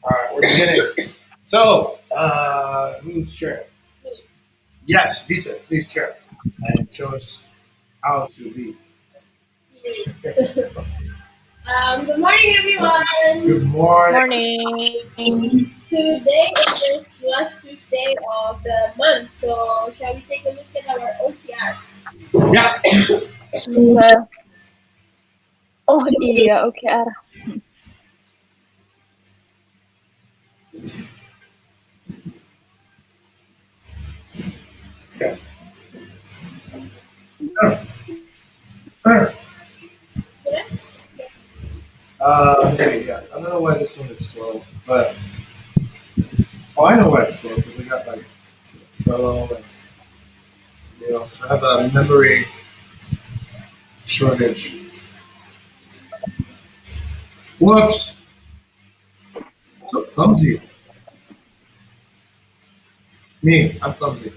All right, we're beginning. So, who's chair? Yes, Vita, please chair and show us how to be. Good morning, everyone. Good morning. Morning. Today is the last Tuesday of the month, so shall we take a look at our OKR? Yeah. Uh, oh iya, oke Ara. Okay. Okay, yeah. I don't know why this one is slow, but I know why it's slow because I got like Trello and so I have a memory shortage. Whoops! So clumsy. Me, I'm clumsy.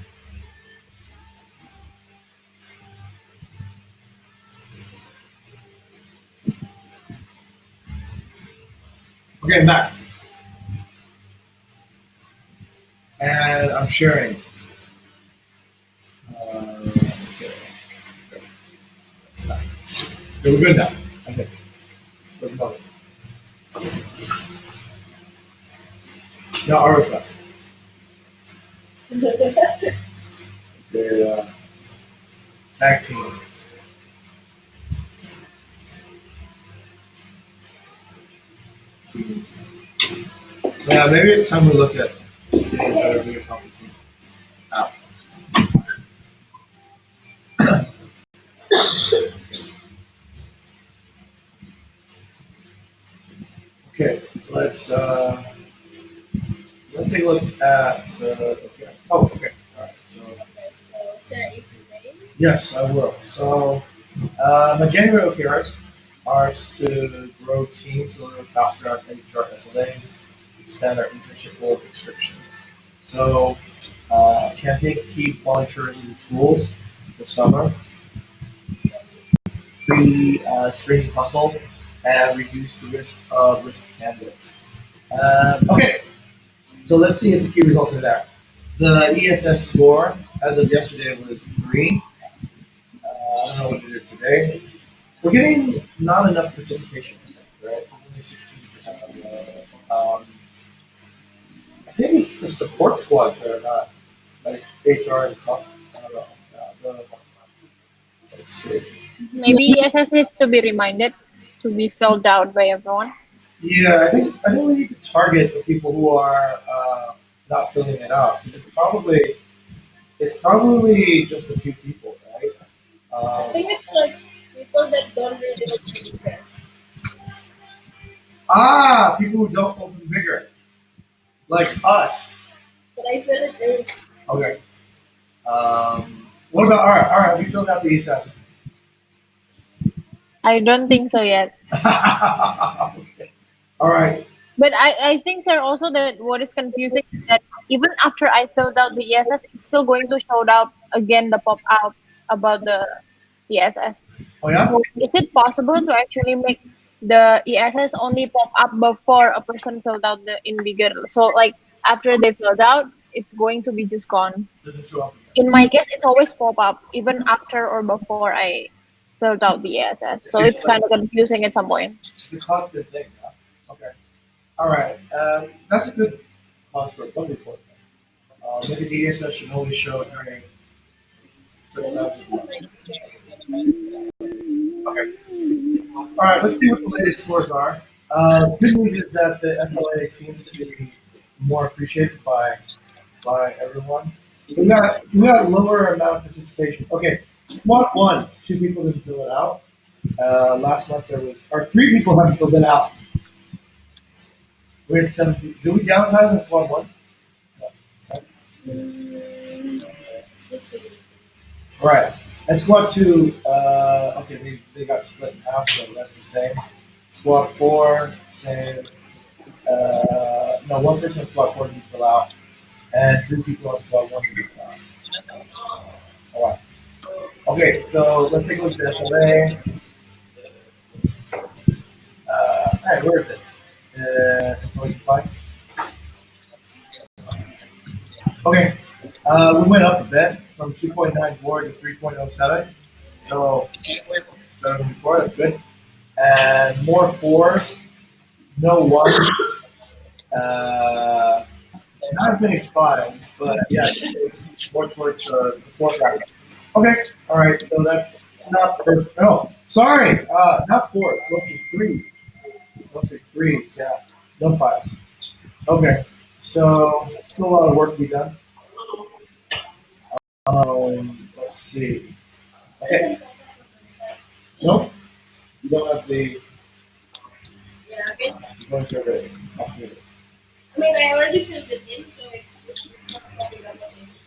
Okay, I'm back, and I'm sharing. Okay, that's that. Okay, we're good now. Okay, we're going. Now, Arutha. The tag team. Yeah, maybe it's time we look at getting better video conferencing app. Okay, let's take a look at. Okay. Oh, okay. All right. So. Yes, I will. So, my January OKRs are to grow teams a little faster on HR SLAs, expand our internship role restrictions. So, campaign key volunteers and tools this summer, pre-screening hustle, and reduce the risk of risk candidates. Okay, so let's see if the key results are there. The ESS score as of yesterday was 3. I don't know what it is today. We're getting not enough participation, right? Only 16%. I think it's the support squad that are not like HR and comp. I don't know. Let's see. Maybe ESS needs to be reminded to be filled out by everyone. Yeah, I think we need to target the people who are not filling it out. It's probably just a few people, right? I think it's like people that don't really open bigger. People who don't open bigger, like us. But I feel it too. Okay. What about Ara? Have you filled out the ESS? I don't think so yet. Okay. All right. But I think, sir, also that what is confusing is that even after I filled out the ESS, it's still going to show up again the pop up about the ESS. Oh yeah. So is it possible to actually make the ESS only pop up before a person filled out the in bigger? So like after they filled out, it's going to be just gone. Doesn't show up. In my case, it's always pop up even after or before I filled out the ESS. So it's kind of confusing at some point. The constant thing. Yeah. Okay. All right. That's a good cause for a bug report. Maybe the ESS should only show during certain times of the month. Okay. All right. Let's see what the latest scores are. Good news is that the SLA seems to be more appreciated by everyone. We got lower amount of participation. Okay. Squad one, 2 people didn't fill it out. Last month there was, or 3 people haven't filled it out. We had 7 people. Did we downsize in squad one? All right. And squad two, okay, they got split in half, so that's the same. Squad four, same. No, one person in squad four didn't fill out, and 3 people on squad one didn't fill out. All right. Okay, so let's take a look at the SLA. All right, where is it? SLA compliance. Okay, we went up a bit from 2.94 to 3.07. So it's better than before. That's good. And more fours, no ones. Uh, Not as many fives, but yeah, definitely more towards the four bracket. Okay, all right. So that's not perfect. No, sorry, not four. Mostly three. Mostly threes. Yeah, no fives. Okay, so still a lot of work to be done. Let's see. Okay, nope, you don't have the going to the.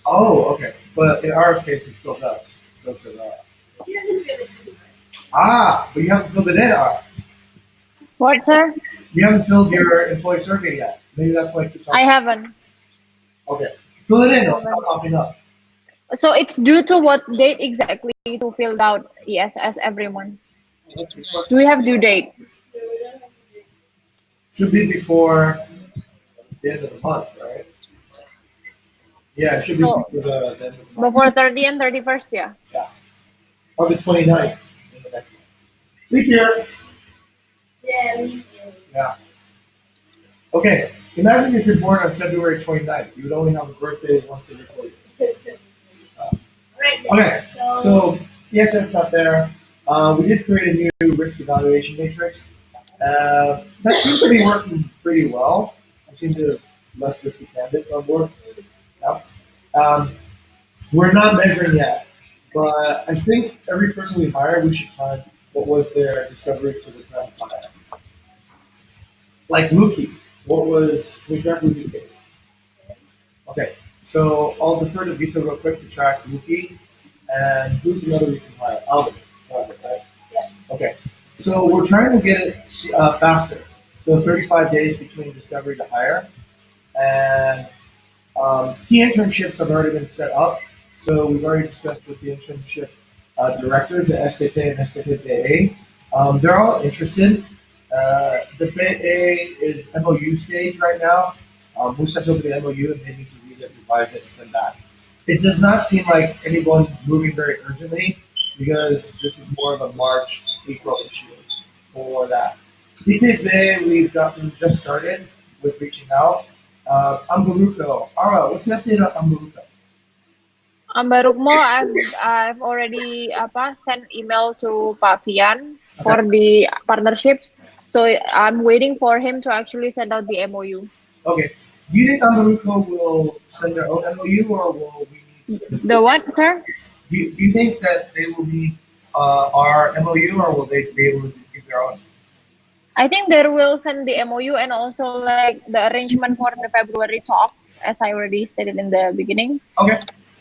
Oh, okay. But in ours case, it still does. So it's but you haven't filled it in. What, sir? You haven't filled your employee survey yet. Maybe that's why it keeps on. I haven't. Okay, fill it in. I It'll stop haven't. popping up. So it's due to what date exactly to fill out ESS every month? Do we have due date? Should be before the end of the month, right? Yeah, it should be So before the end of the month. before 30 and 31st, yeah. Yeah, or the 29th in the next month. Leap year. Yeah. Okay. Imagine if you're born on February 29th. You would only have a birthday once every 4 years. Uh, okay. So yes, that's not there. We did create a new risk evaluation matrix. That seems to be working pretty well. We seem to have less risky candidates on board. Yeah. Um, we're not measuring yet, but I think every person we hire, we should time what was their discovery to the time of hire. Like Luki, what was we track Luki's case? Okay, so I'll defer to Vito real quick to track Luki, and who's another recent hire? Alvin, Alvin, right? Okay, so we're trying to get it faster. So 35 days between discovery to hire, and key internships have already been set up. So we've already discussed with the internship directors at STP and STP they're all interested. The BA is MOU stage right now. We sent over the MOU and they need to read it, revise it, and send back. It does not seem like anyone's moving very urgently because this is more of a March, April issue for that. BTB, we've gotten just started with reaching out. Ambaruko. Ara, what's the update on Ambaruko? Barukmo, I've already sent email to Pak Fian Okay. for the partnerships. So I'm waiting for him to actually send out the MOU. Okay. Do you think Ambaruko will send their own MOU or will we need to? The what, sir? Do you think that they will need our MOU or will they be able to give their own? I think they will send the MOU and also like the arrangement for the February talks, as I already stated in the beginning. Okay.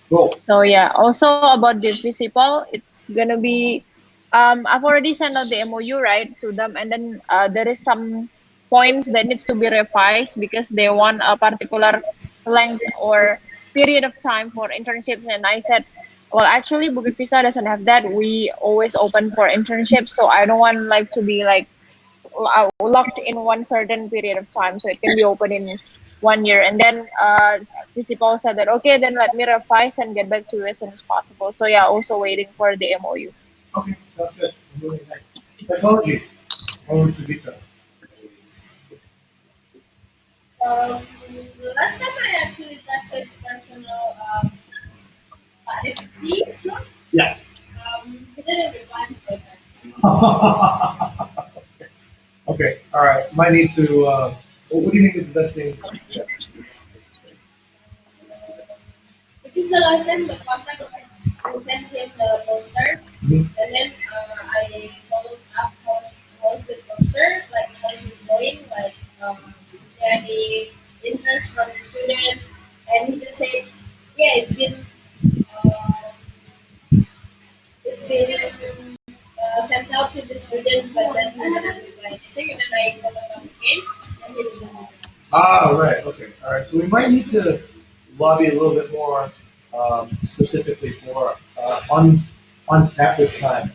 Cool. So yeah, also about the principal, it's gonna be I've already sent out the MOU right to them, and then there is some points that needs to be revised because they want a particular length or period of time for internships, and I said, well, actually, Bukit Vista doesn't have that. We always open for internships, so I don't want like to be like locked in one certain period of time, so it can be open in 1 year. And then principal said that okay, then let me revise and get back to you as soon as possible. So yeah, also waiting for the MOU. Okay, that's good. I'm moving ahead. Psychology. Over to Vita. Yeah. Okay. All right. Might need to. What do you think is the best thing? Yeah. Mhm. Right. Okay. All right. So we might need to lobby a little bit more specifically for on campus time.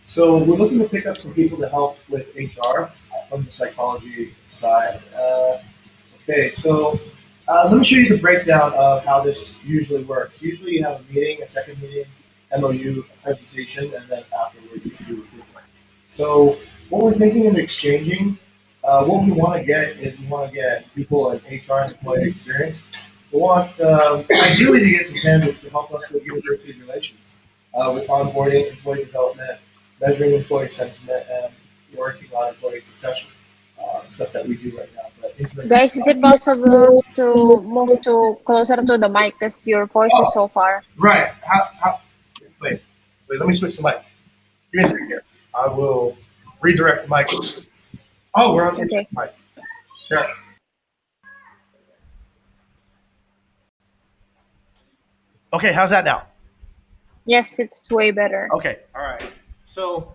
So we're looking to pick up some people to help with HR from the psychology side. Okay. So Let me show you the breakdown of how this usually works. Usually, you have a meeting, a second meeting, MOU, a presentation, and then afterwards you do recruitment. So, what we're thinking of exchanging, what we want to get is we want to get people in HR and employee experience. We want ideally to get some candidates to help us with university relations, with onboarding, employee development, measuring employee sentiment, and working on employee succession. Stuff that we do right now, but internship. Guys, is it possible to move to closer to the mic because your voice is Oh, so far? right. Wait, wait. Let me switch the mic. Give me a second here. I will redirect the mic. Oh, we're on the Okay. mic. Here. Okay, how's that now? Yes, it's way better. Okay, all right. So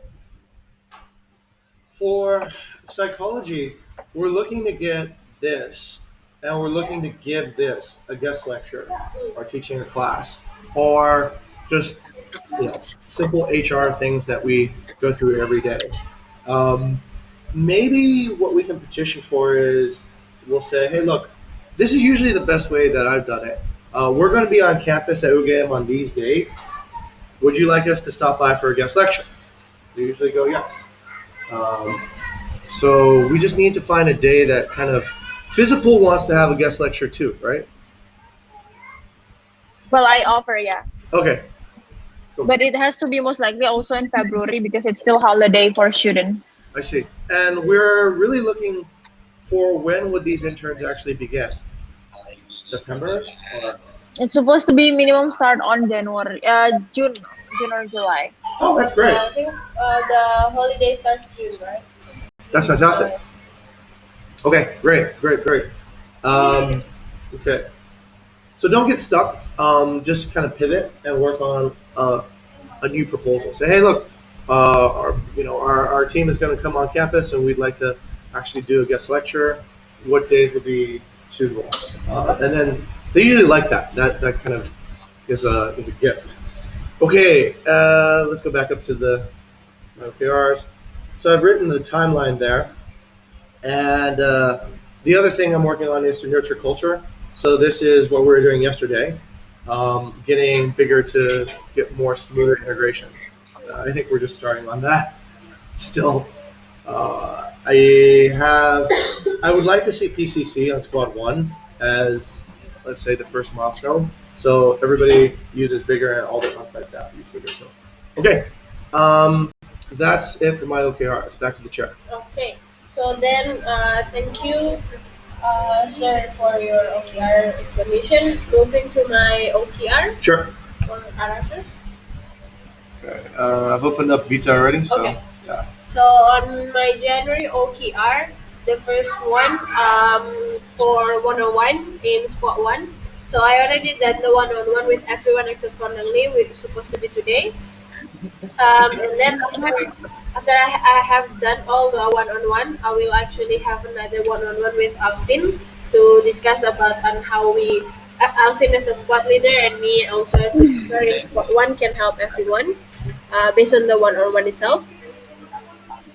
for psychology, we're looking to get this, and we're looking to give this a guest lecture, or teaching a class, or just simple HR things that we go through every day. Um, Maybe what we can petition for is we'll say, hey, look, this is usually the best way that I've done it. We're going to be on campus at UGM on these dates. Would you like us to stop by for a guest lecture? They usually go yes. Um, so we just need to find a day that kind of Physical wants to have a guest lecture too, right? Well, I offer, yeah. Okay. So But it has to be most likely also in February because it's still holiday for students. I see. And we're really looking for when would these interns actually begin? September or It's supposed to be minimum start on January, June or July. oh, that's great. I think the holiday starts June, right? That's fantastic. Okay, great, great, great. Um, okay, so don't get stuck. Just kind of pivot and work on a new proposal. Say, hey, look, our team is going to come on campus, and we'd like to actually do a guest lecture. What days would be suitable? And then they usually like that. That kind of is a gift. Okay, let's go back up to the OKRs. So I've written the timeline there. And the other thing I'm working on is to nurture culture. So this is what we were doing yesterday, getting bigger to get more smoother integration. I think we're just starting on that. Still, I would like to see PCC on Squad 1 as, let's say, the first milestone. So everybody uses bigger and all the on-site staff use bigger. So, okay. That's it for my OKRs. Back to the chair. Okay. So then, thank you, sir, for your OKR explanation. Moving to my OKR Sure. for RSS. I've opened up Vita already, so Okay. yeah. So on my January OKR, the first one for 101 in Squad 1. So I already did the one-on-one with everyone except for Nelly, which is supposed to be today. And then after I have done all the one-on-one, I will actually have another one-on-one with Alvin to discuss about on how we Alvin as a squad leader and me also as a leader in squad one can help everyone based on the one-on-one itself.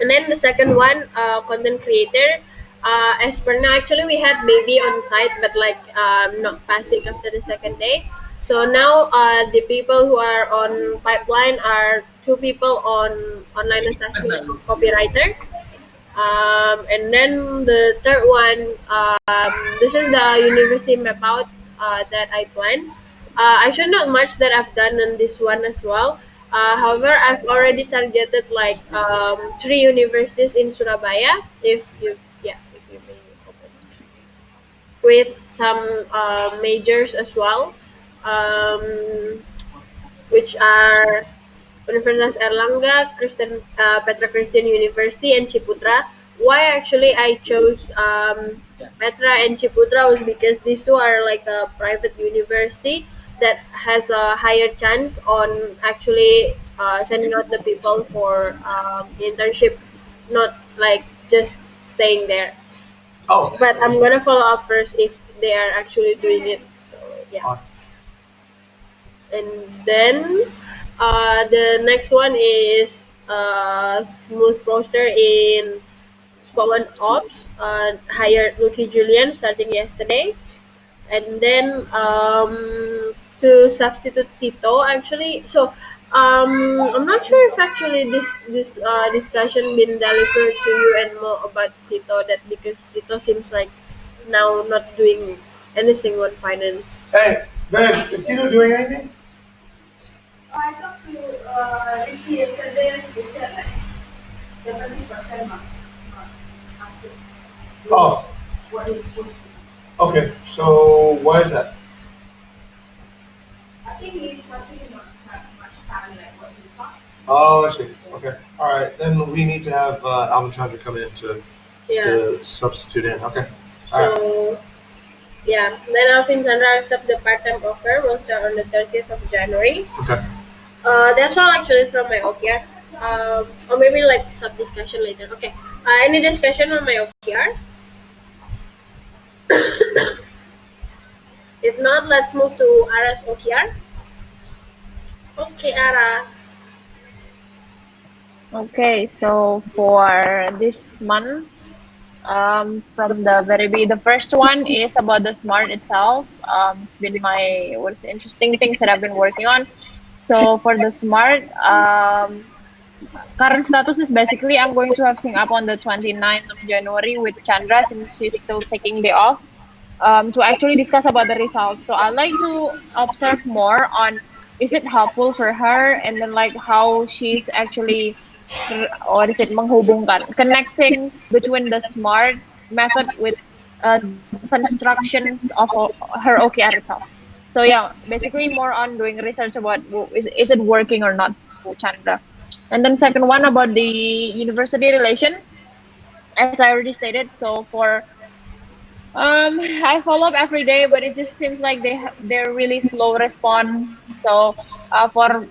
And then the second one, content creator. As per now, actually we had baby on site, but like not passing after the second day. So now the people who are on pipeline are two people on online assessment and copywriter. And then the third one, this is the university map out that I plan. I should not much that I've done on this one as well. However, I've already targeted like three universities in Surabaya. If you, yeah, if you may open, with some majors as well, which are Universitas Erlangga, Petra Christian University, and Ciputra. Why actually I chose Petra and Ciputra was because these two are like a private university that has a higher chance on actually sending out the people for internship, not like just staying there. Oh, But I'm gonna follow up first if they are actually doing it. So yeah. And then the next one is smooth roster in Squad 1 Ops. Hired Lucky Julian starting yesterday. and then to substitute Tito actually. So I'm not sure if actually this discussion been delivered to you and more about Tito, that because Tito seems like now not doing anything on finance. Hey, babe, is Tito doing anything? I talked to Rizky yesterday. They said like 70% after Oh, what he's supposed to. okay. So why is that? I think he's actually not that much time like what he thought. Oh, I see. Okay. All right. Then we need to have Alvin Chandra come in Yeah. to substitute in. Okay. All right. So yeah, then Alvin Chandra accept the part-time offer. Will start on the 30th of January. Okay. That's all actually from my OKR. Or maybe like sub discussion later. Okay. Any discussion on my OKR? If not, let's move to Ara's OKR. Okay, Ara. Okay, so for this month, from the the first one is about the smart itself. It's been my what's the interesting things that I've been working on. So for the smart, current status is basically I'm going to have sync up on the 29th of January with Chandra since she's still taking the off, to actually discuss about the results. So I like to observe more on is it helpful for her, and then like how she's actually what is it menghubungkan, connecting between the smart method with the constructions of her OKR itself. So yeah, basically more on doing research about is it working or not to Chandra. And then second one about the university relation, as I already stated. So for I follow up every day, but it just seems like they're really slow respond. So for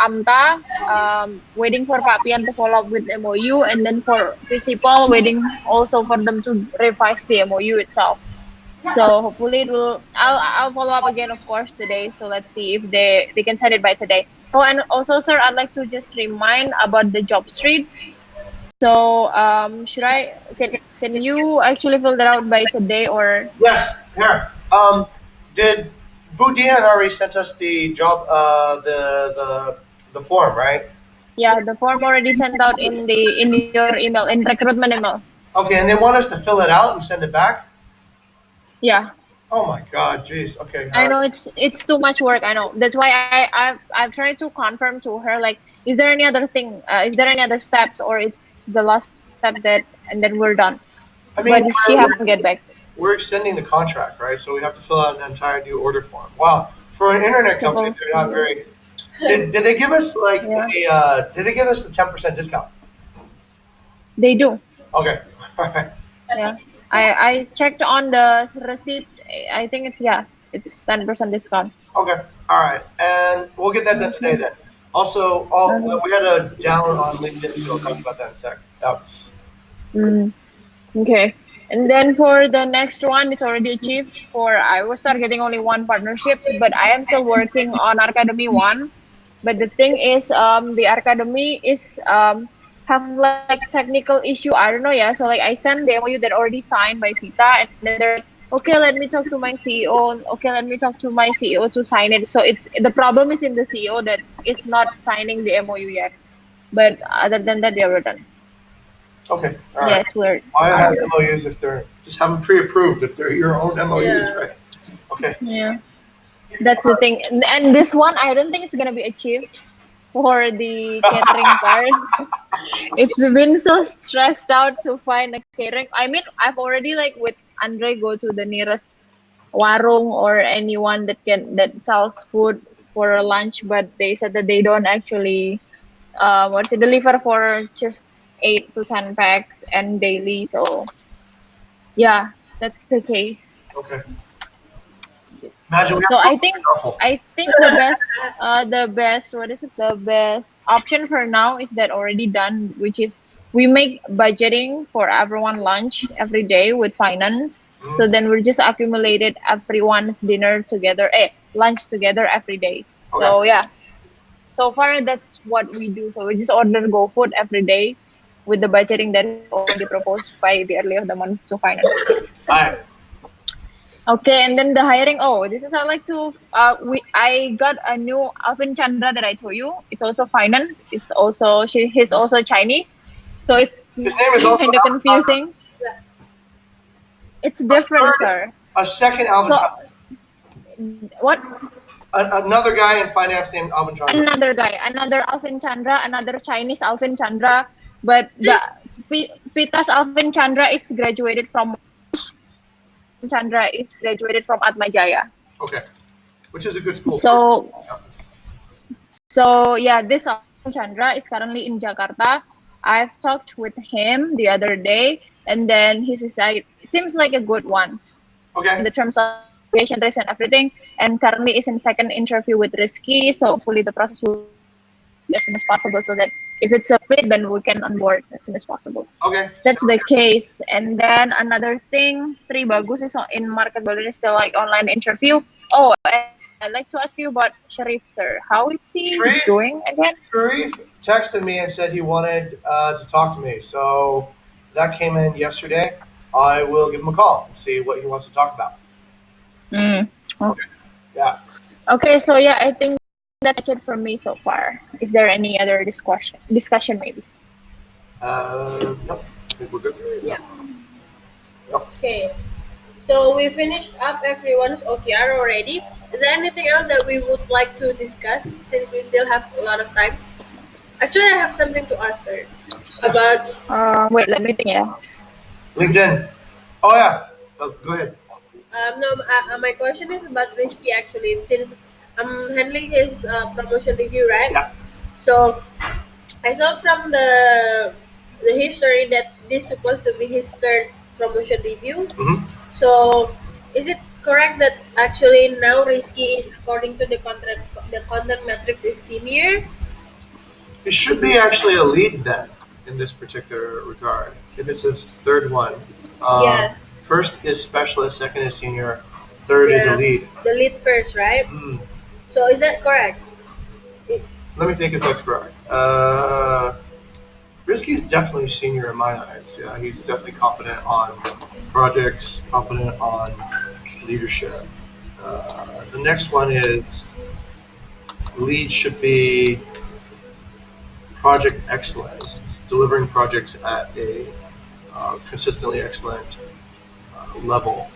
AMTA, waiting for Papian to follow up with MOU, and then for principal, waiting also for them to revise the MOU itself. So hopefully it will. I'll follow up again, of course, today. So let's see if they can send it by today. Oh, and also, sir, I'd like to just remind about the job street. So should can you actually fill that out by today or Yes. Here. Did Budian already sent us the job the form, right? yeah, the form already sent out in your email, in recruitment email. Okay, and they want us to fill it out and send it back. Yeah, Oh my God, jeez. Okay. All I right. know it's too much work. I know. That's why I've tried to confirm to her like, is there any other thing? Is there any other steps, or it's the last step that and then we're done? I But mean, she haven't get back. we're extending the contract, right? So we have to fill out an entire new order form. Wow. For an internet company, Supposed they're not to. very. Did they give us like Yeah, a? Did they give us the 10% discount? they do. Okay. All right. Yeah, I checked on the receipt. I think it's yeah, it's 10% discount. Okay. All right. And we'll get that done today Okay. then. Also, all Okay. we got a download on LinkedIn, so I'll talk about that in a sec. Yeah. Mm. Okay. And then for the next one, it's already achieved. For I was targeting only one partnerships, but I am still working on Academy one. But the thing is, the Academy is have like technical issue. I don't know, yeah. So like I sent the MOU that already signed by Vita, and then they're like, okay, let me talk to my CEO. Okay, let me talk to my CEO to sign it. So it's the problem is in the CEO that is not signing the MOU yet. But other than that, they were done. Okay. All Yeah, right. it's weird. Why have MOUs if they're just have them pre-approved if they're your own MOUs, Yeah. right? Okay. Yeah. That's the thing. And this one, I don't think it's gonna be achieved for the catering part. It's been so stressed out to find a catering. I mean, I've already like with Andre go to the nearest warung or anyone that sells food for a lunch, but they said that they don't actually what's it deliver for just 8 to 10 packs and daily. So yeah, that's the case. Okay. Imagine we So have I to think awful. the best what is it the best option for now is that already done, which is we make budgeting for everyone lunch every day with finance. So Mhm. then we just accumulated everyone's dinner together, lunch together every day. Okay. So yeah, so far that's what we do. So we just order go food every day with the budgeting that is already proposed by the early of the month to finance. All right. Okay, and then the hiring. Oh, this is I like to. I got a new Alvin Chandra that I told you. It's also finance. It's also he's also Chinese, so it's His name is also kind of Alvin Chandra. confusing. It's A different, third, sir. a second Alvin So Chandra. what? Another guy in finance named Alvin Chandra. Another guy, another Alvin Chandra, another Chinese Alvin Chandra, but the Vitas Alvin Chandra is graduated from Chandra is graduated from Atmajaya. Okay, which is a good school for So accountants. So yeah, this Alvin Chandra is currently in Jakarta. I've talked with him the other day, and then he says I seems like a good one in Okay, the terms of education race and everything. And currently is in second interview with Rizky. So hopefully the process will as soon as possible, so that if it's a fit, then we can onboard as soon as possible. okay. That's the case. And then another thing, Tri Bagus is in market builder is still like online interview. Oh, and I'd like to ask you about Sharif, sir. How is he Sharif, doing again? Sharif texted me and said he wanted to talk to me. So that came in yesterday. I will give him a call and see what he wants to talk about. Mm. Okay. Yeah. Okay, so yeah, I think that's it from me so far. Is there any other discussion maybe? Nope. I think we're good. Yeah. Yep. Okay. So we finished up everyone's OKR already. Is there anything else that we would like to discuss since we still have a lot of time? Actually, I have something to ask sir about. Wait, let me think. Yeah. LinkedIn. Oh yeah. Go ahead. No, my question is about Risky actually. Since I'm handling his promotion review, right? Yeah. So I saw from the history that this supposed to be his third promotion review. hmm So, is it correct that actually now Risky is according to the content metrics is senior? It should be actually a lead then in this particular regard. If it's his third one, Yeah, first is specialist, second is senior, third is a yeah, lead. the lead first, right? Hmm. So is that correct? It- Let me think if that's correct. Risky's definitely senior in my eyes. Yeah, he's definitely competent on projects, competent on leadership. The next one is lead should be project excellence, delivering projects at a consistently excellent level.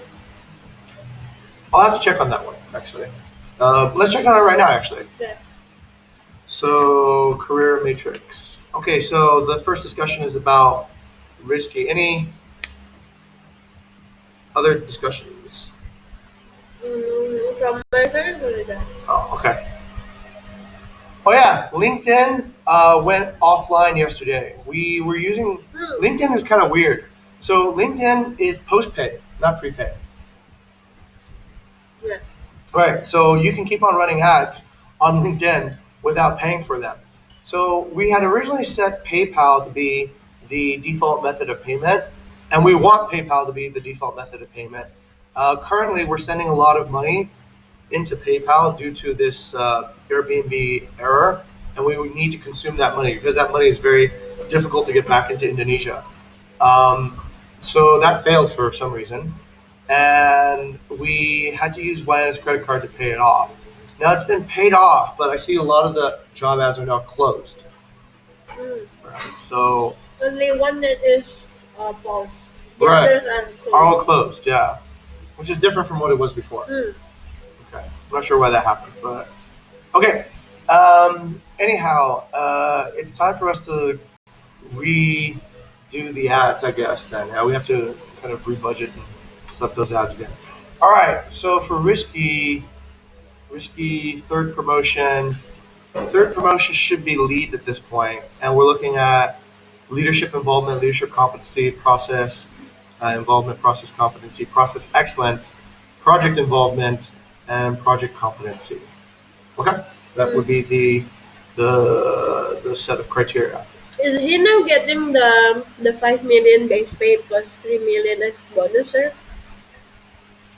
I'll have to check on that one actually. Let's check on it right now actually. Yeah. So career matrix. Okay, so the first discussion is about Risky. Any other discussions? From my side, what is that? Oh, okay. Oh yeah, LinkedIn went offline yesterday. We were using LinkedIn is kind of weird. So LinkedIn is post-pay, not prepaid. Yeah. Right. So you can keep on running ads on LinkedIn without paying for them. So we had originally set PayPal to be the default method of payment, and we want PayPal to be the default method of payment. Currently, we're sending a lot of money into PayPal due to this Airbnb error, and we would need to consume that money because that money is very difficult to get back into Indonesia. Um, so that failed for some reason, and we had to use Wyana's credit card to pay it off. Now it's been paid off, but I see a lot of the job ads are now closed. Mm. Right. So Only one that is paused. The Right. others are are all closed. closed, yeah, which is different from what it was before. Mm. Okay, I'm not sure why that happened, but okay. Anyhow, it's time for us to redo the ads, I guess. Then now we have to kind of rebudget and set up those ads again. All right. So for risky third promotion. Third promotion should be lead at this point, and we're looking at leadership involvement, leadership competency, process involvement, process competency, process excellence, project involvement, and project competency. Okay, that would be the set of criteria. Is he now getting the 5 million base pay plus 3 million as bonus, sir?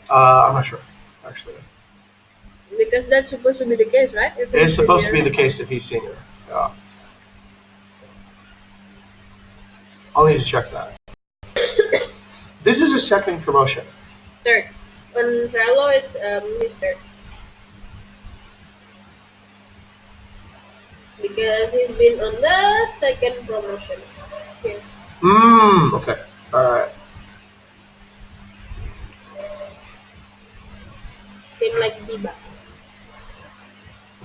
I'm not sure, actually. Because that's supposed to be the case, right? If It is he's supposed to be senior. the case if he's senior. Yeah. I'll need to check that. This is a second promotion. Third. On Trello, it's Mister because he's been on the second promotion. Here, Okay. All right. same like Diba.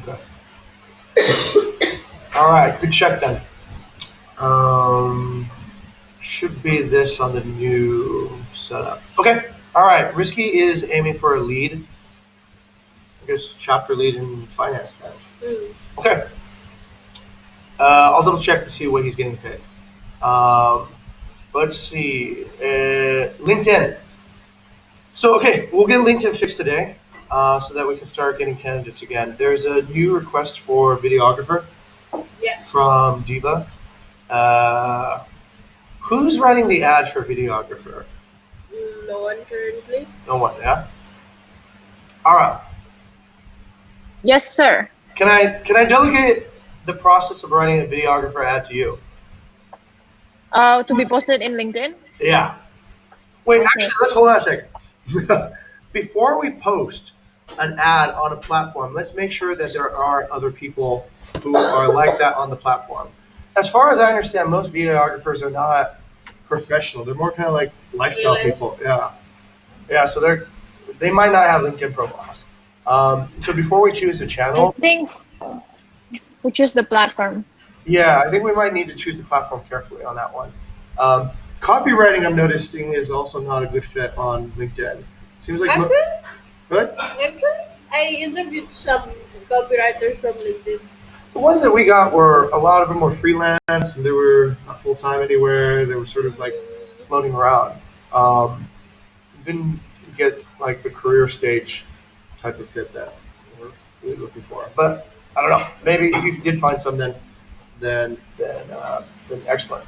Okay. All right. Good check then. Um, should be this on the new setup. Okay. All right. Risky is aiming for a lead. I guess chapter lead in finance then. Mm. Okay. I'll double check to see what he's getting paid. Um, let's see. LinkedIn. So, okay, we'll get LinkedIn fixed today so that we can start getting candidates again. There's a new request for videographer Yeah. from Diva. Uh, who's running the ad for videographer? No one currently. No one, yeah? All right. Yes, sir. Can I delegate the process of running a videographer ad to you? To be posted in LinkedIn. Yeah. Wait, Okay. actually, let's hold on a second. Before we post an ad on a platform, let's make sure that there are other people who are like that on the platform. As far as I understand, most videographers are not professional. They're more kind of like lifestyle Freelance. people. Yeah, yeah. So they might not have LinkedIn profiles. So before we choose a I channel, think we choose the platform. yeah, I think we might need to choose the platform carefully on that one. Um, copywriting, I'm noticing, is also not a good fit on LinkedIn. Seems like Actually, what? actually, I interviewed some copywriters from LinkedIn. The ones that we got were a lot of them were freelance and they were not full time anywhere. They were sort of like floating around. Um, didn't get like the career stage type of fit that we're really looking for. But I don't know. Maybe if you did find some, then excellent.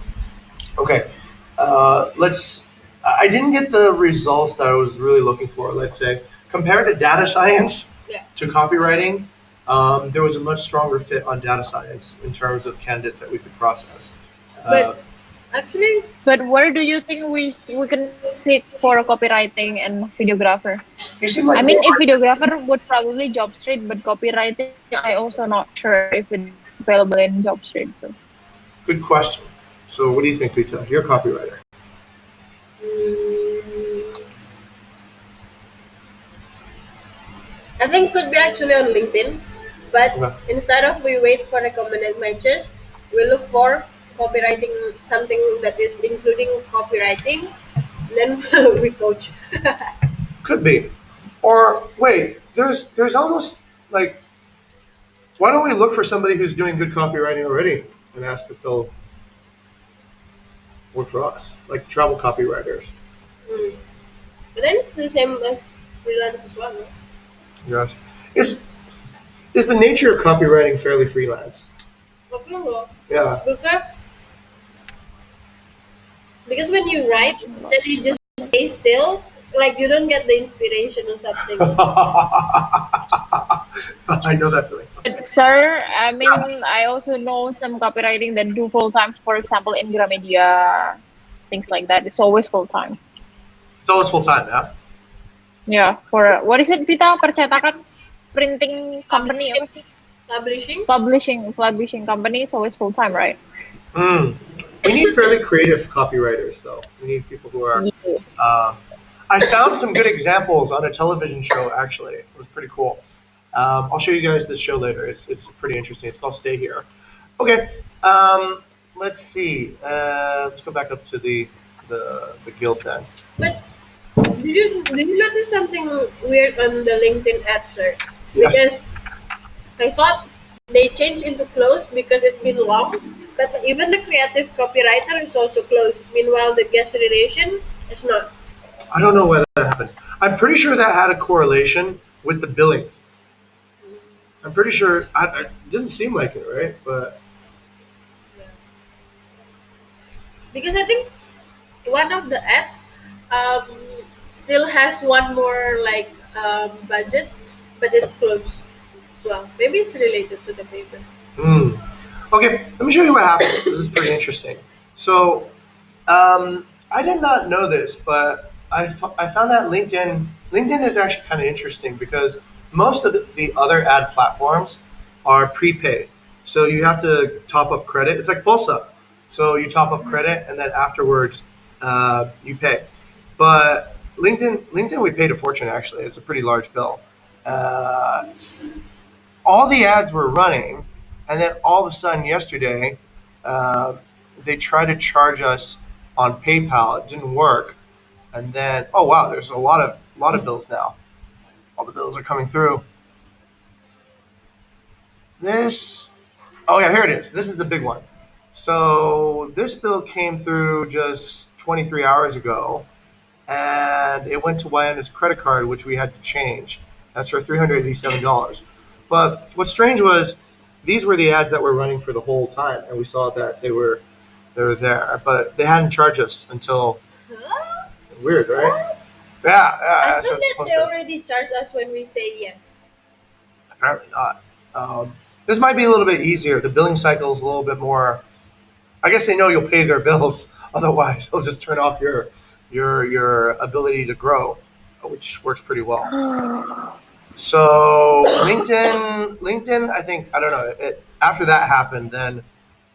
Okay, let's. I didn't get the results that I was really looking for. Let's say compared to data science Yeah. to copywriting, there was a much stronger fit on data science in terms of candidates that we could process. Uh, But actually, But where do you think we can sit for copywriting and videographer? you seem I like mean, more. if videographer would probably job street, but copywriting, I also not sure if it's available in job street. So Good question. So, what do you think, Rita? You're a copywriter. mm, I think could be actually on LinkedIn, but Okay. instead of we wait for recommended matches, we look for copywriting something that is including copywriting. Then we coach. Could be. Or wait, there's almost like why don't we look for somebody who's doing good copywriting already and ask if they'll work for us, like travel copywriters. Mm. But then it's the same as freelance as well. No? Yes. Is is the nature of copywriting fairly freelance? Okay, no. Yeah. Because when you write, then you just stay still, like you don't get the inspiration or something. I know that feeling. but sir, I mean, I also know some copywriting that do full times. For example, in Gramedia, things like that. It's always full time. It's always full time, yeah. Yeah. For what is it, Vita? Percetakan printing company Publishing, apa sih? publishing. Publishing company is always full time, right? Mm. We need fairly creative copywriters, though. We need people who are. Yeah. Uh, I found some good examples on a television show. Actually, it was pretty cool. I'll show you guys this show later. It's pretty interesting. It's called Stay Here. Okay. Let's see. Let's go back up to the guild then. But do you notice something weird on the LinkedIn ads, sir? Yes. Because I thought they changed into closed because it's been long, but even the creative copywriter is also closed. Meanwhile, the guest relation is not. I don't know why that happened. I'm pretty sure that had a correlation with the billing. I'm pretty sure. It didn't seem like it, right? But Because I think one of the ads um, still has one more like budget, but it's closed as well. Maybe it's related to the paper. hmm. Okay, let me show you what happened. This is pretty interesting. So, I did not know this, but I found that LinkedIn LinkedIn is actually kind of interesting because most of the other ad platforms are prepaid. So you have to top up credit. It's like Pulsa. So you top up credit and then afterwards you pay. But LinkedIn, we paid a fortune actually. It's a pretty large bill. Uh, all the ads were running, and then all of a sudden yesterday, uh, they tried to charge us on PayPal. It didn't work, and then oh wow, there's a lot of bills now. All the bills are coming through. This oh yeah, here it is. This is the big one. So this bill came through just 23 hours ago, and it went to Wyana's credit card, which we had to change. That's for $387. But what's strange was these were the ads that were running for the whole time, and we saw that they were there, but they hadn't charged us until Huh? weird, right? What? I Yeah, thought so it's that supposed they to. already charge us when we say yes. Apparently not. This might be a little bit easier. The billing cycle is a little bit more. I guess they know you'll pay their bills. Otherwise, they'll just turn off your ability to grow, which works pretty well. So LinkedIn, I think I don't know. After that happened,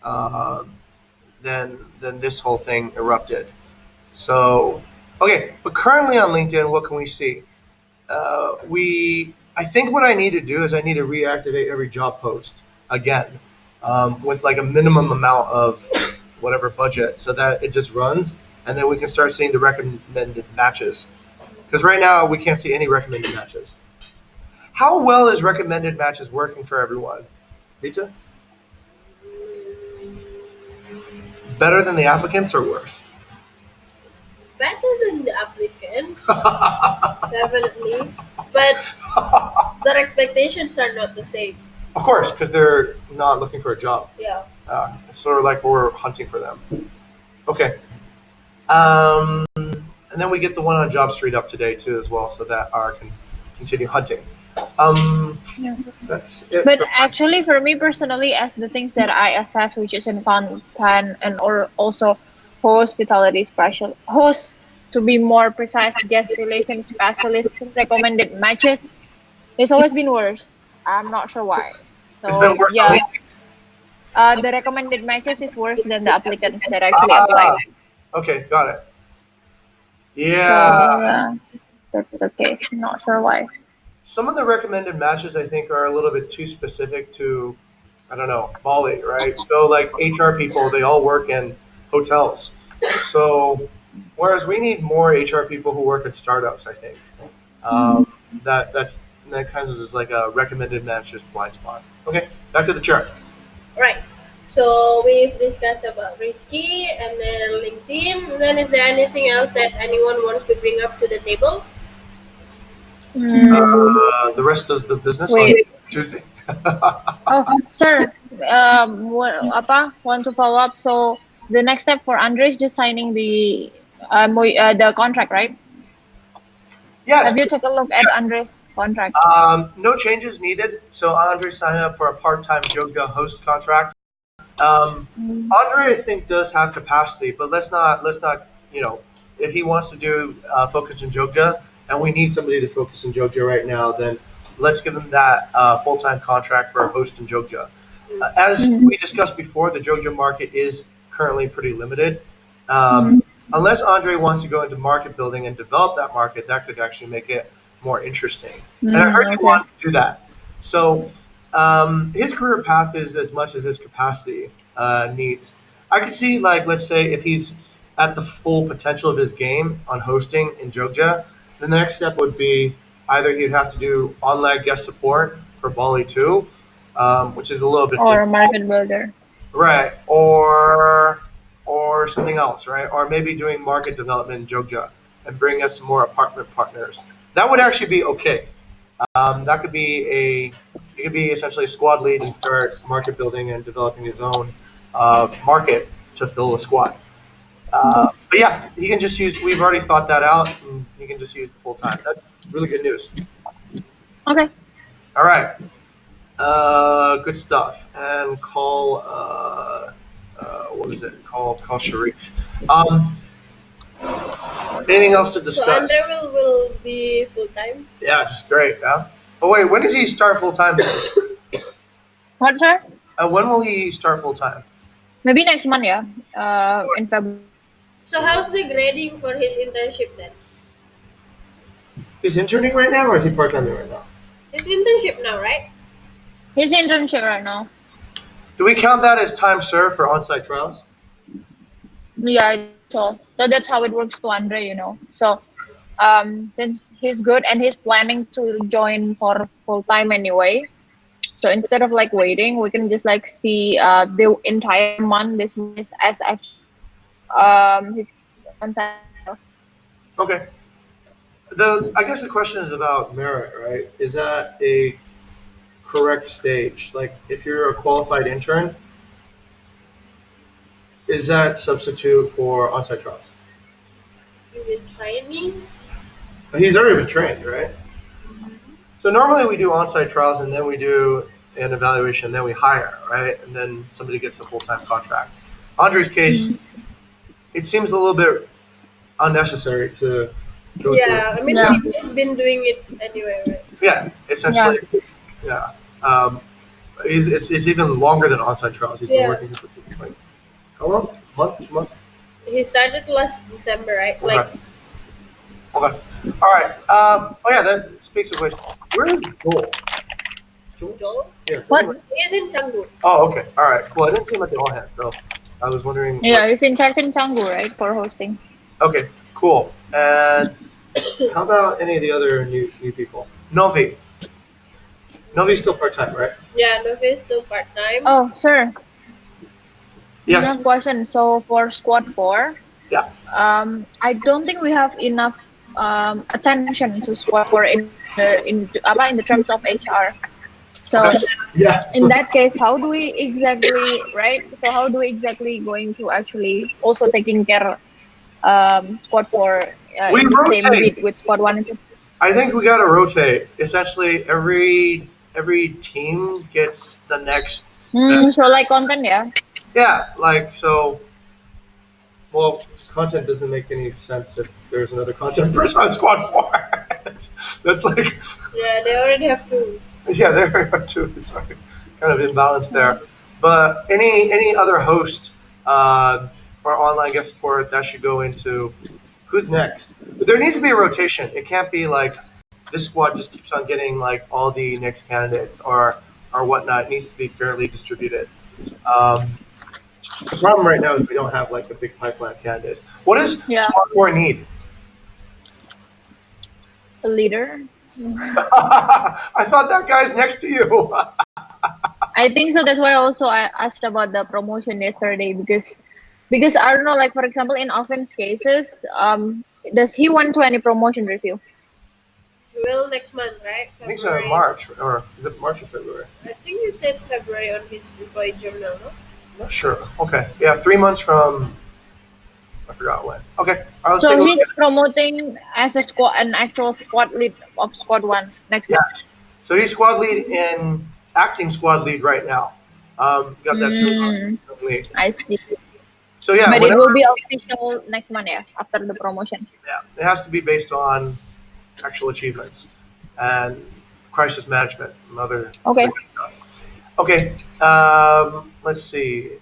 um, then this whole thing erupted. So okay, but currently on LinkedIn, what can we see? I think what I need to do is I need to reactivate every job post again with like a minimum amount of whatever budget, so that it just runs, and then we can start seeing the recommended matches. Because right now we can't see any recommended matches. How well is recommended matches working for everyone? Rita, better than the applicants or worse? Better than the applicant, definitely. But their expectations are not the same. Of course, because they're not looking for a job. Yeah. It's sort of like we're hunting for them. Okay. And then we get the one on Job Street up today too, as well, so that our can continue hunting. Um, Yeah. that's it. But actually, for me personally, as the things that I assess, which is in content and or also hospitality special host, to be more precise, guest relation specialist recommended matches, it's always been worse. I'm not sure why. It's been So worse on yeah, LinkedIn. the recommended matches is worse than the applicants that actually Ah, applied. okay, got it. So Yeah, yeah, that's the case. Not sure why. some of the recommended matches I think are a little bit too specific to, I don't know, Bali, right? So like HR people, they all work in hotels. So whereas we need more HR people who work at startups, I think. Um, that kind of is like a recommended match just blind spot. Okay, back to the chart. Right. So we've discussed about risky and then LinkedIn. And then is there anything else that anyone wants to bring up to the table? Hmm. The rest of the business on Wait. Tuesday. Oh, sir. Apa? Want to follow up? So the next step for Andre is just signing the contract, right? Yes. Have you took a look at Andre's contract? No changes needed. So Andre signed up for a part-time yoga host contract. Mm, Andre, I think, does have capacity, but let's not if he wants to do focus in Jogja, and we need somebody to focus in Jogja right now, then let's give him that full-time contract for a host in Jogja. As mm, we discussed before, the Jogja market is currently pretty limited. Um, mm, unless Andre wants to go into market building and develop that market, that could actually make it more interesting. And I heard you okay. want to do that. So his career path is as much as his capacity needs. I could see, like, let's say if he's at the full potential of his game on hosting in Jogja, then the next step would be either he'd have to do online guest support for Bali 2, which is a little bit Or a difficult. market builder. Right, or something else, right? Or maybe doing market development in Jogja and bring us some more apartment partners. That would actually be okay. That could be he could be essentially a squad lead and start market building and developing his own market to fill the squad. Okay. But yeah, he can just use. We've already thought that out, and he can just use the full time. That's really good news. Okay. All right, good stuff. And call what is it? Call Sharif. Um, Anything else to So discuss? Andre will be full time. Yeah, just great. Yeah. Oh wait, when does he start full time? What, sir? When will he start full time? Maybe next month, yeah. In February. So how's the grading for his internship then? He's interning right now, or is he part time right now? His internship now, right? He's internship right now. Do we count that as time served for on-site trials? Yeah, I think so. So that's how it works to Andre, So since he's good and he's planning to join for full time anyway. So instead of like waiting, we can just like see the entire month this month is as actually his on-site trials. Okay. I guess the question is about merit, right? Is that a correct stage? Like, if you're a qualified intern, is that substitute for on-site trials? You mean training? He's already been trained, right? So normally we do on-site trials and then we do an evaluation, then we hire, right? And then somebody gets a full-time contract. Andre's case, Mhm. it seems a little bit unnecessary to go through. Yeah, I mean Yeah, he's been doing it anyway, right? Yeah, yeah, essentially, yeah. Um, it's even longer than on-site trials. He's been Yeah. working for like how long? A month, 2 months? He started last December, right? Like Okay. Okay. All right. Oh yeah, that speaks of which. Where is Joel? Joel? Joel. Yeah. what? He's in Canggu. Oh, okay. All right. Cool. I didn't see him at the all hand, so I was wondering. Yeah, he's in charge in Canggu, right, for hosting. Okay. Cool. And how about any of the other new people? Novi. Novi's still part time, right? Yeah, Novi is still part time. Oh, sir, I have Yes. a question. So for squad 4, Yeah. I don't think we have enough attention to squad 4 in the terms of HR. So Okay. Yeah. in that case, how do we exactly, right? So how do we exactly going to actually also taking care squad 4 We in the same rotate. beat with squad 1 and 2? I think we got to rotate. Essentially, every team gets the next best. So like content, yeah. Yeah. Like so. Well, content doesn't make any sense if there's another content person on squad four. That's like, Yeah, they already have two. yeah, there are two. It's like kind of imbalanced there. But any other host or online guest support that should go into who's next. But there needs to be a rotation. It can't be like this squad just keeps on getting like all the next candidates or whatnot. It needs to be fairly distributed. Um, the problem right now is we don't have like a big pipeline of candidates. What does Yeah, squad four need? a leader. I thought that guy's next to you. I think so. That's why also I asked about the promotion yesterday because I don't know, like for example, in offense cases, does he want to any promotion review? Will next month, right? I think so in March, or is it March or February? I think you said February on his employee journal, no? I'm not sure. Okay, yeah, 3 months from I forgot when. Okay, all right, let's take a So look he's at it. promoting as an actual squad lead of squad 1 next month. Yes. So he's squad lead in acting squad lead right now. Got that 2 month Mm, lead. I see. So yeah, But it whenever will be official next month, yeah, after the promotion. yeah, it has to be based on actual achievements and crisis management and other Okay. stuff. Okay, let's see.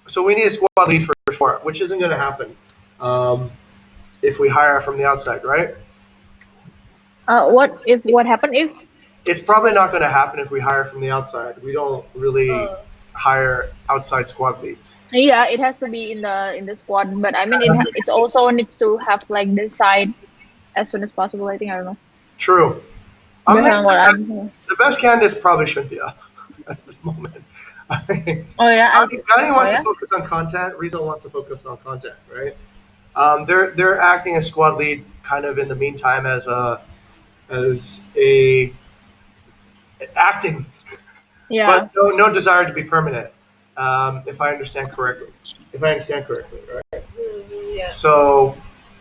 So we need a squad lead for four, which isn't going to happen if we hire from the outside, right? What happened if It's probably not going to happen if we hire from the outside. We don't really Uh, hire outside squad leads. yeah, it has to be in the squad, but I mean it's also needs to have like the side as soon as possible. I think I don't know. True. I'm Based thinking on what I'm. the best candidates probably Cynthia at this moment. Oh yeah, Johnny oh wants to yeah. focus on content. Rizzo wants to focus on content, right? They're acting as squad lead kind of in the meantime as a acting, Yeah. but no desire to be permanent. If I understand correctly, right? yeah. So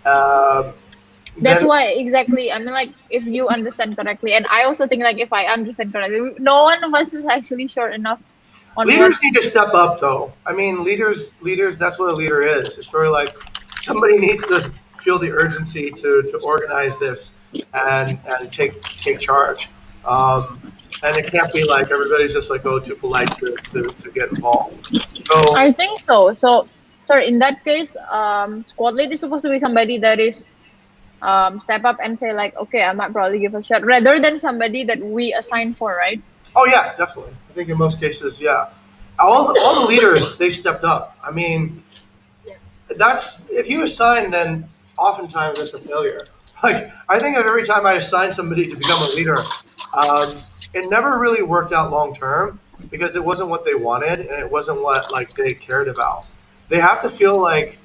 That's then why exactly. I mean, like if you understand correctly, and I also think like if I understand correctly, no one of us is actually sure enough on leaders need to what's. step up, though. I mean, leaders. That's what a leader is. It's sort of like somebody needs to feel the urgency to organize this and take charge. Um, and it can't be like everybody's just like, oh, too polite to get involved. So, I think so. So, sorry, in that case, squad lead is supposed to be somebody that is step up and say like, okay, I might probably give a shot, rather than somebody that we assign for, right? oh yeah, definitely. I think in most cases, yeah, all the leaders they stepped up. I mean, Yeah. that's if you assign, then oftentimes it's a failure. Like I think of every time I assign somebody to become a leader, it never really worked out long term because it wasn't what they wanted and it wasn't what like they cared about. They have to feel like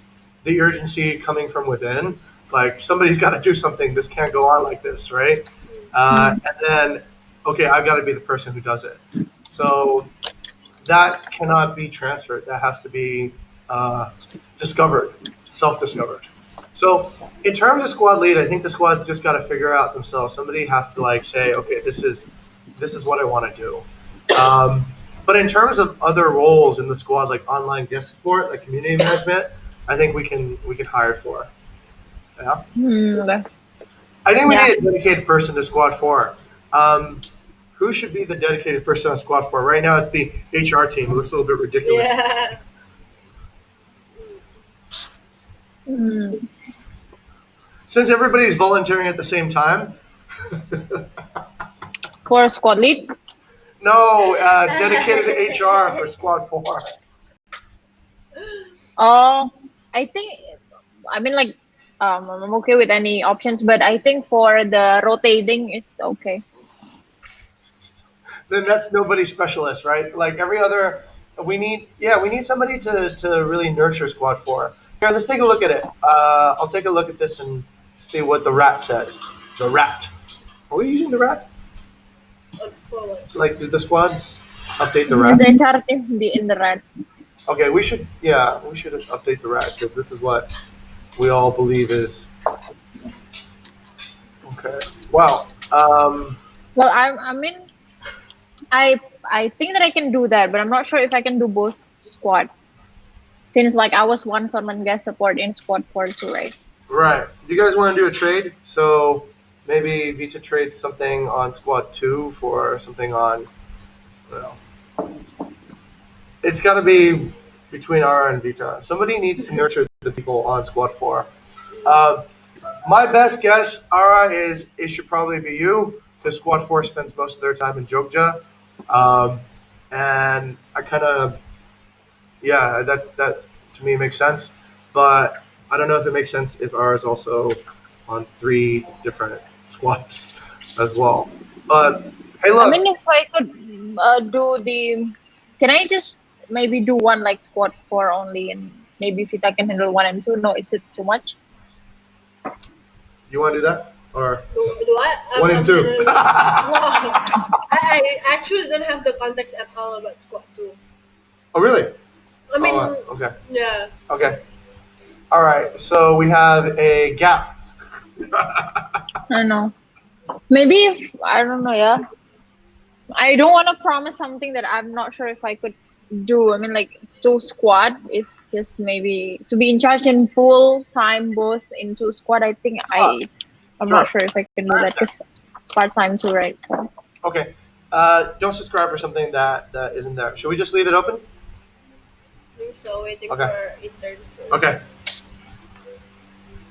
the urgency coming from within, like somebody's got to do something. This can't go on like this, right? Mm. And then, okay, I've got to be the person who does it. So that cannot be transferred. That has to be uh, discovered, self-discovered. So in terms of squad lead, I think the squad's just got to figure out themselves. Somebody has to like say, okay, this is what I want to do. But in terms of other roles in the squad, like online guest support, like community management, I think we can hire for. Yeah, Okay. I think we Yeah. need a dedicated person to squad four. Um, who should be the dedicated person on squad four? Right now, it's the HR team. It looks a little bit ridiculous. Yeah. Mm. Since everybody's volunteering at the same time, For squad lead. no, dedicated HR for squad four. Oh, I think. I mean, like, I'm okay with any options, but I think for the rotating is okay. Then that's nobody specialist, right? Like every other, we need somebody to really nurture squad four. Here, let's take a look at it. I'll take a look at this and see what the rat says. The rat. Are we using the rat? Forward. Like, did the squads update the Is rat? the HR team in the red? Okay, we should update the rat because this is what we all believe is okay. Wow. Well, I mean, I I think that I can do that, but I'm not sure if I can do both squad. Since like I was once on guest support in squad 4 too, right? Right. You guys want to do a trade? So maybe Vita trades something on squad two for something on. Well, it's got to be between Ara and Vita. Somebody needs to nurture the people on squad four. Uh, my best guess, Ara, is it should probably be you because squad four spends most of their time in Jogja, um, and I kind of yeah that to me makes sense, but I don't know if it makes sense if Ara is also on three different squads as well. But hey, I mean, look, if I could do the, can I just maybe do one like squad 4 only, and maybe if I can handle 1 and 2? No, is it too much? you want to do that or Do I? one and two? Wow. I actually don't have the context at all about squad 2. Oh, really? I Oh, mean, okay. yeah. Okay. All right. So we have a gap. I know. Maybe if I don't know, yeah. I don't want to promise something that I'm not sure if I could do. I mean, like two squad is just maybe to be in charge in full time both in two squad. I think Ah, I'm not sure. sure if I can do that because part time too, right? So Okay. Don't subscribe for something that isn't there. Should we just leave it open? I think so. Waiting Okay. for interns. Okay.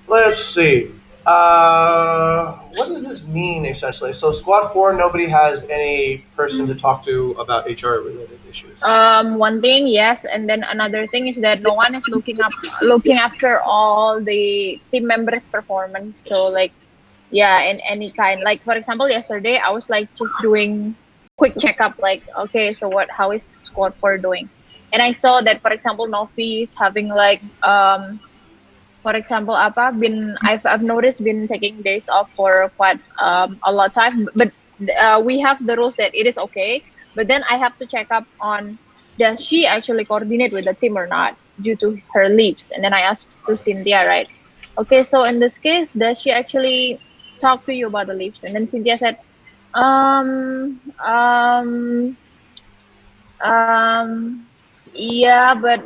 Let's see. What does this mean essentially? So squad four, nobody has any person to talk to about HR related issues. one thing, yes, and then another thing is that no one is looking after all the team members' performance. So like yeah, in any kind, like for example yesterday I was like just doing quick checkup, like okay, so how is squad 4 doing, and I saw that for example Novi is having like for example apa been I've noticed been taking days off for quite a lot of time, but we have the rules that it is okay, but then I have to check up on does she actually coordinate with the team or not due to her leaves, and then I asked to Cynthia, right, okay, so in this case does she actually talk to you about the leaves, and then Cynthia said um um yeah, but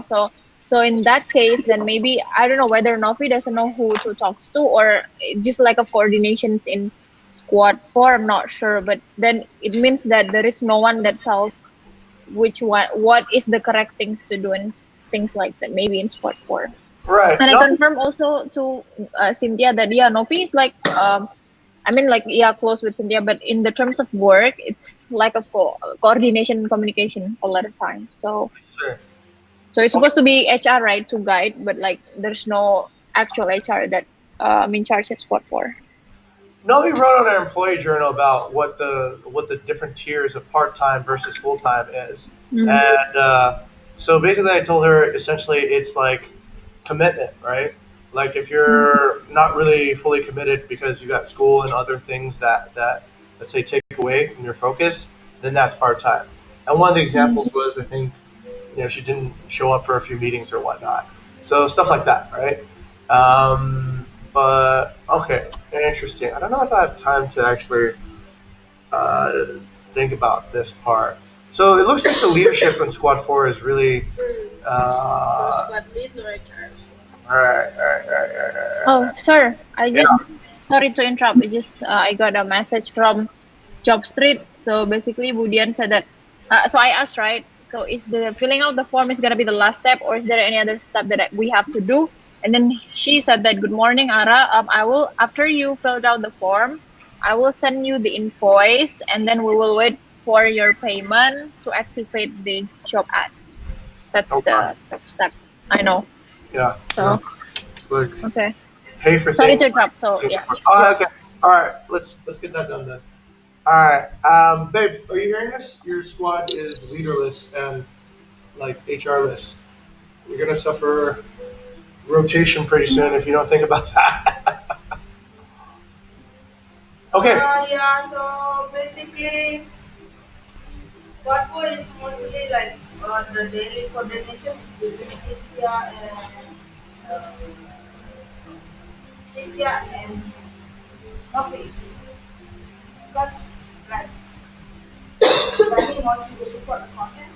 so So in that case, then maybe I don't know whether Novi doesn't know who to talk to, or just like a coordinations in squad four. I'm not sure, but then it means that there is no one that tells which one what is the correct things to do and things like that. Maybe in squad four. Right. And I No. confirm also to Cynthia that yeah, Novi is like I mean like yeah close with Cynthia, but in the terms of work, it's like a coordination and communication all the time. Sure. So it's Okay. supposed to be HR, right, to guide, but like there's no actual HR that I'm in charge at Squad for. No, we wrote on our employee journal about what the different tiers of part time versus full time is, Mm. and so basically, I told her essentially it's like commitment, right? Like if Mm. you're not really fully committed because you got school and other things that let's say take away from your focus, then that's part time. And one of the Mm. examples was I think she didn't show up for a few meetings or whatnot. So stuff like that, right? But okay, interesting. I don't know if I have time to actually uh, think about this part. So it looks like the leadership in Squad Four is really No uh, squad lead, no HR. all right, all right, all right, all right, all right, all Oh, right. sir, I Yeah. just sorry to interrupt. I got a message from Job Street. So basically, Budian said that. So I asked, right? So is the filling out the form is gonna be the last step, or is there any other step that we have to do? And then she said that, "Good morning, Ara. I will after you filled out the form, I will send you the invoice, and then we will wait for your payment to activate the job ads. That's Okay. the step. I know. Yeah. No. So Like okay. pay for Sorry things. to interrupt. So yeah, Oh, just okay. All right. Let's get that done then. All right. Babe, are you hearing this? Your squad is leaderless and like HR-less. You're gonna suffer rotation pretty soon if you don't think about that. Okay. Yeah, so basically, what was is mostly like the daily coordination between uh, Cynthia and Novi. Because, like, Danny mostly the support the content,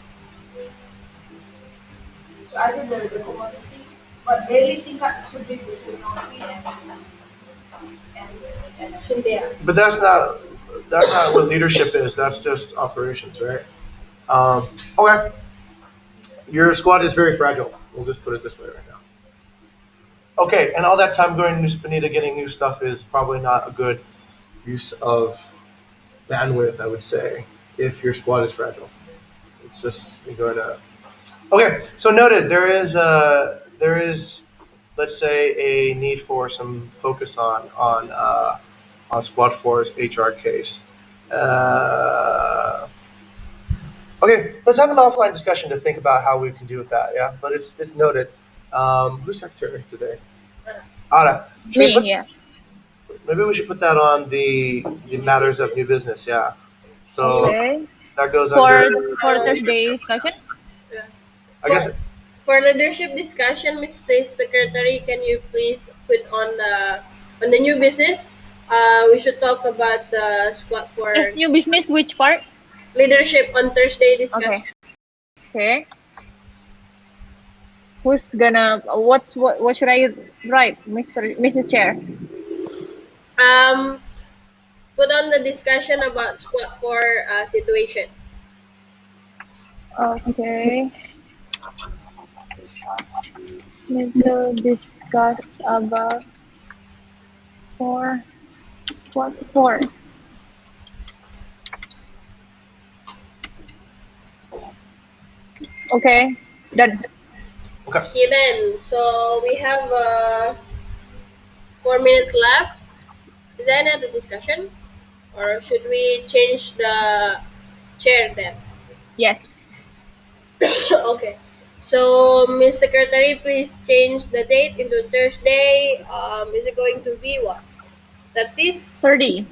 so I do the commodity. But daily singkat should be between Novi and, and Cynthia. But that's not what leadership is. That's just operations, right? Okay. Your squad is very fragile. We'll just put it this way right now. Okay, and all that time going to New Spanita getting new stuff is probably not a good use of bandwidth, I would say, if your squad is fragile. It's just you're going to. Okay, so noted. There is, let's say, a need for some focus on Squad Four's HR case. Uh, okay, let's have an offline discussion to think about how we can deal with that. Yeah, but it's noted. Who's secretary today? Ara. Should we me. put Yeah. maybe we should put that on the matters of new business. Yeah. So Okay. that goes under. For Thursday discussion. Yeah. I guess. For leadership discussion, Mrs. Secretary, can you please put on the new business? We should talk about the squad for New business. Which part? leadership on Thursday Okay. discussion. Okay. Who's gonna? What should I write, Mrs. Chair? Um, put on the discussion about squad for situation. Okay. Need to discuss about four squad four. Okay. Done. Okay. Okay, then. So we have 4 minutes left. Is there any other discussion, or should we change the chair then? Yes. Okay. So, Miss Secretary, please change the date into Thursday. Is it going to be what? 30th? 30.